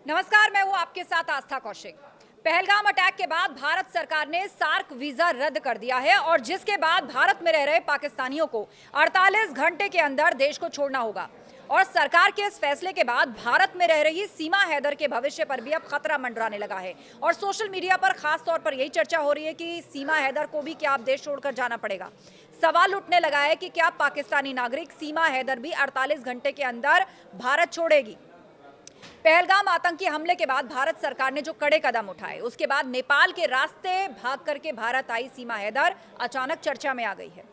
नमस्कार, मैं हूं आपके साथ आस्था कौशिक। पहलगाम अटैक के बाद भारत सरकार ने सार्क वीजा रद्द कर दिया है और जिसके बाद भारत में रह रहे पाकिस्तानियों को 48 घंटे के अंदर देश को छोड़ना होगा। और सरकार के इस फैसले के बाद भारत में रह रही सीमा हैदर के भविष्य पर भी अब खतरा मंडराने लगा है और सोशल मीडिया पर खास तौर पर यही चर्चा हो रही है कि सीमा हैदर को भी क्या अब देश छोड़कर जाना पड़ेगा। सवाल उठने लगा है कि क्या पाकिस्तानी नागरिक सीमा हैदर भी 48 घंटे के अंदर भारत छोड़ेगी। पहलगाम आतंकी हमले के बाद भारत सरकार ने जो कड़े कदम उठाए, उसके बाद नेपाल के रास्ते भाग करके भारत आई सीमा हैदर अचानक चर्चा में आ गई है।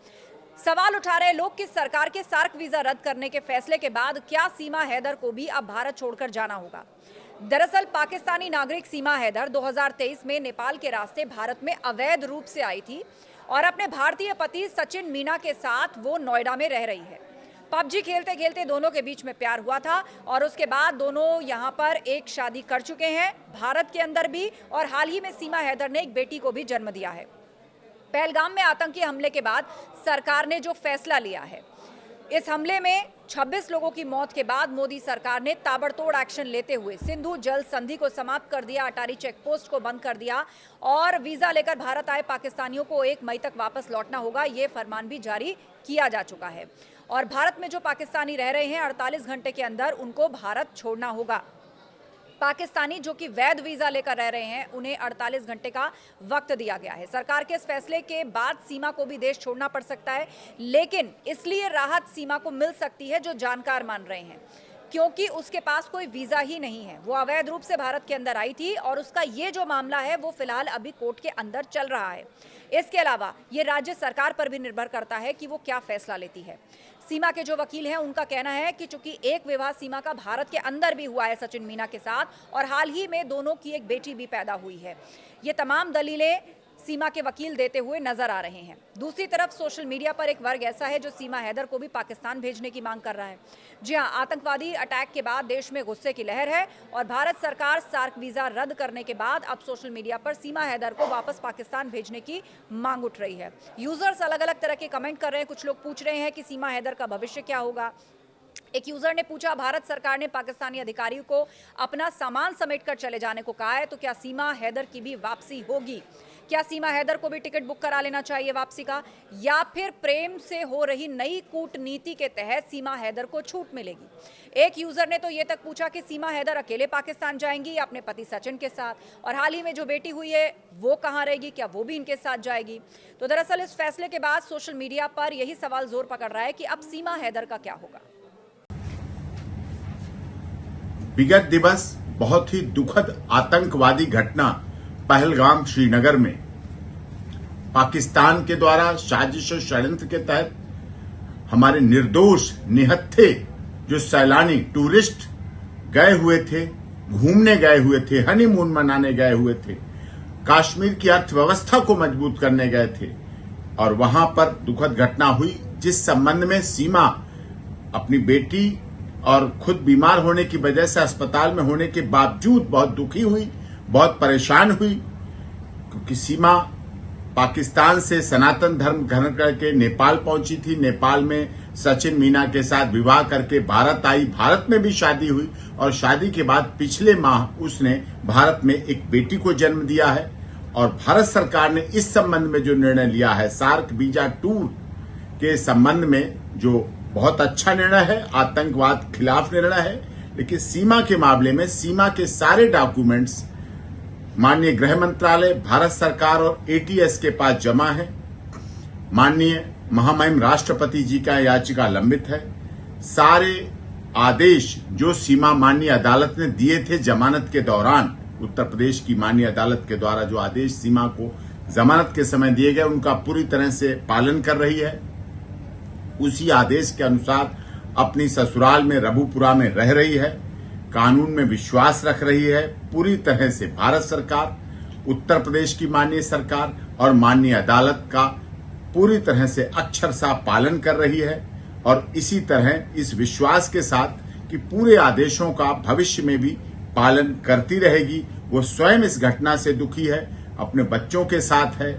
सवाल उठा रहे लोग कि सरकार के सार्क वीजा रद्द करने के फैसले के बाद क्या सीमा हैदर को भी अब भारत छोड़कर जाना होगा। दरअसल पाकिस्तानी नागरिक सीमा हैदर 2023 में नेपाल के रास्ते भारत में अवैध रूप से आई थी और अपने भारतीय पति सचिन मीना के साथ वो नोएडा में रह रही है। पबजी खेलते खेलते दोनों के बीच में प्यार हुआ था और उसके बाद दोनों यहां पर एक शादी कर चुके हैं, भारत के अंदर भी, और हाल ही में सीमा हैदर ने एक बेटी को भी जन्म दिया है। पहलगाम में आतंकी हमले के बाद सरकार ने जो फैसला लिया है, इस हमले में 26 लोगों की मौत के बाद मोदी सरकार ने ताबड़तोड़ एक्शन लेते हुए सिंधु जल संधि को समाप्त कर दिया, अटारी चेक पोस्ट को बंद कर दिया और वीजा लेकर भारत आए पाकिस्तानियों को 1 मई तक वापस लौटना होगा, ये फरमान भी जारी किया जा चुका है। और भारत में जो पाकिस्तानी रह रहे हैं 48 घंटे के अंदर उनको भारत छोड़ना होगा। पाकिस्तानी जो कि वैध वीजा लेकर रह रहे हैं उन्हें 48 घंटे का वक्त दिया गया है। सरकार के इस फैसले के बाद सीमा को भी देश छोड़ना पड़ सकता है, लेकिन इसलिए राहत सीमा को मिल सकती है जो जानकार मान रहे हैं, क्योंकि उसके पास कोई वीजा ही नहीं है। वो अवैध रूप से भारत के अंदर आई थी और उसका ये जो मामला है वो फिलहाल अभी कोर्ट के अंदर चल रहा है। इसके अलावा ये राज्य सरकार पर भी निर्भर करता है कि वो क्या फैसला लेती है। सीमा के जो वकील हैं उनका कहना है कि चूंकि एक विवाह सीमा का भारत के अंदर भी हुआ है सचिन मीना के साथ और हाल ही में दोनों की एक बेटी भी पैदा हुई है, ये तमाम दलीलें सीमा के वकील देते हुए नजर आ रहे हैं। दूसरी तरफ सोशल मीडिया पर एक वर्ग ऐसा है जो सीमा हैदर को भी पाकिस्तान भेजने की मांग कर रहा है। जी हां, आतंकवादी अटैक के बाद देश में गुस्से की लहर है और भारत सरकार सार्क वीजा रद्द करने के बाद अब सोशल मीडिया पर सीमा हैदर को वापस पाकिस्तान भेजने की मांग उठ रही है। यूजर्स अलग अलग तरह के कमेंट कर रहे हैं। कुछ लोग पूछ रहे हैं कि सीमा हैदर का भविष्य क्या होगा। एक यूजर ने पूछा, भारत सरकार ने पाकिस्तानी अधिकारियों को अपना सामान समेटकर चले जाने को कहा है, तो क्या सीमा हैदर की भी वापसी होगी? क्या सीमा हैदर को भी टिकट बुक करा लेना चाहिए वापसी का, या फिर प्रेम से हो रही नई कूटनीति के तहत सीमा हैदर को छूट मिलेगी? एक यूजर ने तो ये तक पूछा कि सीमा हैदर अकेले पाकिस्तान जाएंगी या अपने पति सचिन के साथ, और हाल ही में जो बेटी हुई है वो कहाँ रहेगी, क्या वो भी इनके साथ जाएगी? तो दरअसल इस फैसले के बाद सोशल मीडिया पर यही सवाल जोर पकड़ रहा है कि अब सीमा हैदर का क्या होगा। विगत दिवस बहुत ही दुखद आतंकवादी घटना पहलगाम श्रीनगर में पाकिस्तान के द्वारा साजिश और षड्यंत्र के तहत हमारे निर्दोष निहत्थे जो सैलानी टूरिस्ट गए हुए थे, घूमने गए हुए थे, हनीमून मनाने गए हुए थे, कश्मीर की अर्थव्यवस्था को मजबूत करने गए थे, और वहां पर दुखद घटना हुई जिस संबंध में सीमा अपनी बेटी और खुद बीमार होने की वजह से अस्पताल में होने के बावजूद बहुत दुखी हुई, बहुत परेशान हुई, क्योंकि सीमा पाकिस्तान से सनातन धर्म ग्रहण करके नेपाल पहुंची थी। नेपाल में सचिन मीना के साथ विवाह करके भारत आई, भारत में भी शादी हुई और शादी के बाद पिछले माह उसने भारत में एक बेटी को जन्म दिया है। और भारत सरकार ने इस संबंध में जो निर्णय लिया है, सार्क वीजा टूर के संबंध में, जो बहुत अच्छा निर्णय है, आतंकवाद खिलाफ निर्णय है, लेकिन सीमा के मामले में सीमा के सारे डॉक्यूमेंट्स माननीय गृह मंत्रालय, भारत सरकार और एटीएस के पास जमा है। माननीय महामहिम राष्ट्रपति जी का याचिका लंबित है। सारे आदेश जो सीमा माननीय अदालत ने दिए थे जमानत के दौरान, उत्तर प्रदेश की माननीय अदालत के द्वारा जो आदेश सीमा को जमानत के समय दिए गए, उनका पूरी तरह से पालन कर रही है। उसी आदेश के अनुसार अपनी ससुराल में रबुपुरा में रह रही है, कानून में विश्वास रख रही है। पूरी तरह से भारत सरकार, उत्तर प्रदेश की माननीय सरकार और माननीय अदालत का पूरी तरह से अक्षरशः पालन कर रही है, और इसी तरह इस विश्वास के साथ कि पूरे आदेशों का भविष्य में भी पालन करती रहेगी। वो स्वयं इस घटना से दुखी है, अपने बच्चों के साथ है,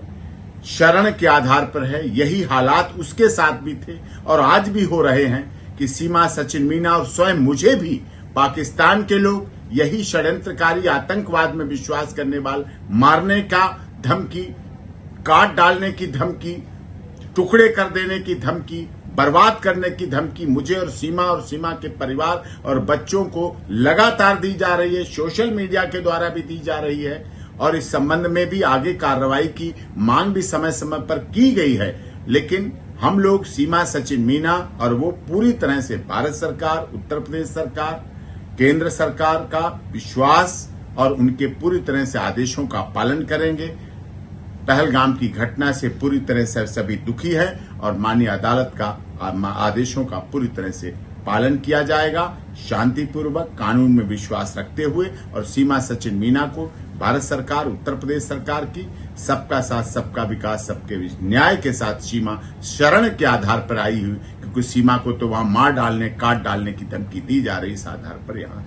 शरण के आधार पर है। यही हालात उसके साथ भी थे और आज भी हो रहे हैं कि सीमा, सचिन मीना और स्वयं मुझे भी पाकिस्तान के लोग, यही षड्यंत्रकारी आतंकवाद में विश्वास करने वाले मारने का धमकी, काट डालने की धमकी, टुकड़े कर देने की धमकी, बर्बाद करने की धमकी मुझे और सीमा के परिवार और बच्चों को लगातार दी जा रही है, सोशल मीडिया के द्वारा भी दी जा रही है और इस संबंध में भी आगे कार्रवाई की मांग भी समय समय पर की गई है। लेकिन हम लोग सीमा सचिन मीना और वो पूरी तरह से भारत सरकार, उत्तर प्रदेश सरकार, केंद्र सरकार का विश्वास और उनके पूरी तरह से आदेशों का पालन करेंगे। पहलगाम की घटना से पूरी तरह से सभी दुखी है और माननीय अदालत का आदेशों का पूरी तरह से पालन किया जाएगा, शांतिपूर्वक कानून में विश्वास रखते हुए। और सीमा सचिन मीना को भारत सरकार, उत्तर प्रदेश सरकार की सबका साथ, सबका विकास, सबके न्याय के साथ सीमा शरण के आधार पर आई हुई, क्योंकि सीमा को तो वहां मार डालने, काट डालने की धमकी दी जा रही, इस आधार पर यहाँ